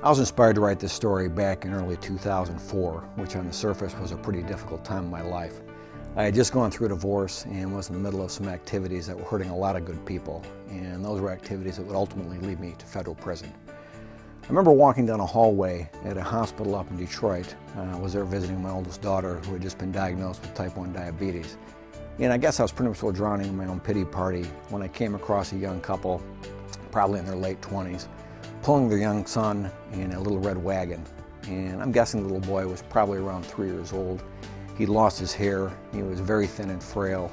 I was inspired to write this story back in early 2004, which on the surface was a pretty difficult time in my life. I had just gone through a divorce and was in the middle of some activities that were hurting a lot of good people, and those were activities that would ultimately lead me to federal prison. I remember walking down a hallway at a hospital up in Detroit. I was there visiting my oldest daughter, who had just been diagnosed with type 1 diabetes. And I guess I was pretty much still drowning in my own pity party when I came across a young couple, probably in their late 20s, pulling their young son in a little red wagon. And I'm guessing the little boy was probably around 3 years old. He'd lost his hair, he was very thin and frail,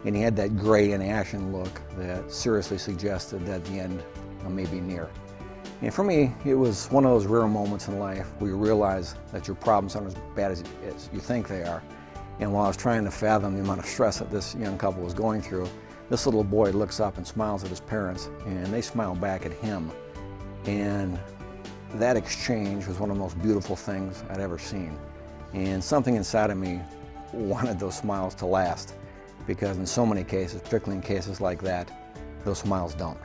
and he had that gray and ashen look that seriously suggested that the end may be near. And for me, it was one of those rare moments in life where you realize that your problems aren't as bad as you think they are. And while I was trying to fathom the amount of stress that this young couple was going through, this little boy looks up and smiles at his parents, and they smile back at him. And that exchange was one of the most beautiful things I'd ever seen. And something inside of me wanted those smiles to last, because in so many cases, particularly in cases like that, those smiles don't.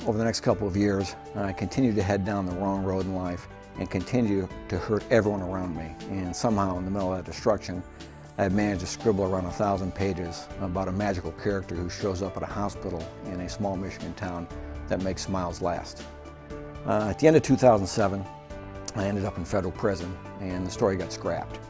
Over the next couple of years, I continued to head down the wrong road in life and continue to hurt everyone around me. And somehow in the middle of that destruction, I had managed to scribble around 1,000 pages about a magical character who shows up at a hospital in a small Michigan town that makes smiles last. At the end of 2007, I ended up in federal prison, and the story got scrapped.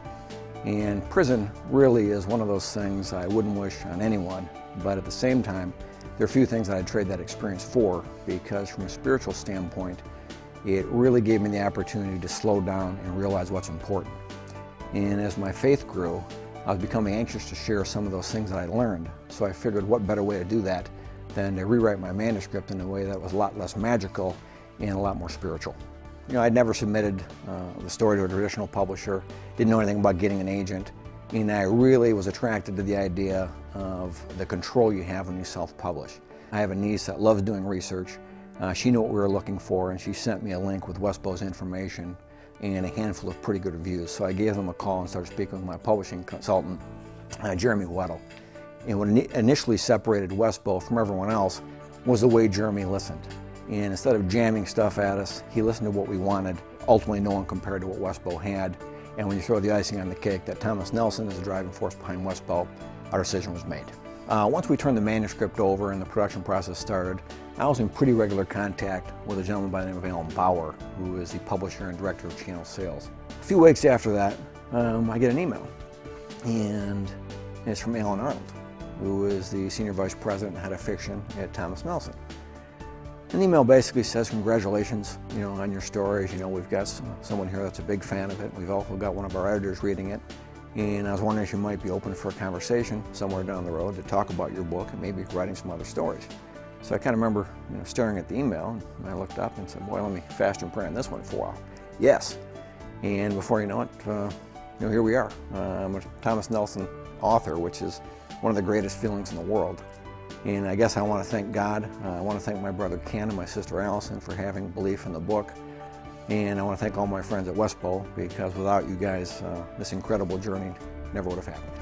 And prison really is one of those things I wouldn't wish on anyone, but at the same time, there are a few things that I'd trade that experience for, because from a spiritual standpoint, it really gave me the opportunity to slow down and realize what's important. And as my faith grew, I was becoming anxious to share some of those things that I learned. So I figured what better way to do that than to rewrite my manuscript in a way that was a lot less magical and a lot more spiritual. You know, I'd never submitted the story to a traditional publisher, didn't know anything about getting an agent, and I really was attracted to the idea of the control you have when you self-publish. I have a niece that loves doing research. She knew what we were looking for, and she sent me a link with WestBow's information and a handful of pretty good reviews. So I gave them a call and started speaking with my publishing consultant, Jeremy Weddle. And what initially separated WestBow from everyone else was the way Jeremy listened. And instead of jamming stuff at us, he listened to what we wanted. Ultimately, no one compared to what WestBow had. And when you throw the icing on the cake that Thomas Nelson is the driving force behind WestBow, our decision was made. Once we turned the manuscript over and the production process started, I was in pretty regular contact with a gentleman by the name of Alan Bauer, who is the publisher and director of channel sales. A few weeks after that, I get an email, and it's from Alan Arnold, who is the senior vice president and head of fiction at Thomas Nelson. And the email basically says, congratulations, on your stories. We've got someone here that's a big fan of it. We've also got one of our editors reading it. And I was wondering if you might be open for a conversation somewhere down the road to talk about your book and maybe writing some other stories. So I kind of remember staring at the email, and I looked up and said, boy, let me fast and pray on this one for a while. Yes. And before you know it, here we are. I'm a Thomas Nelson author, which is one of the greatest feelings in the world. And I guess I want to thank God. I want to thank my brother Ken and my sister Allison for having belief in the book. And I want to thank all my friends at WestBow, because without you guys, this incredible journey never would have happened.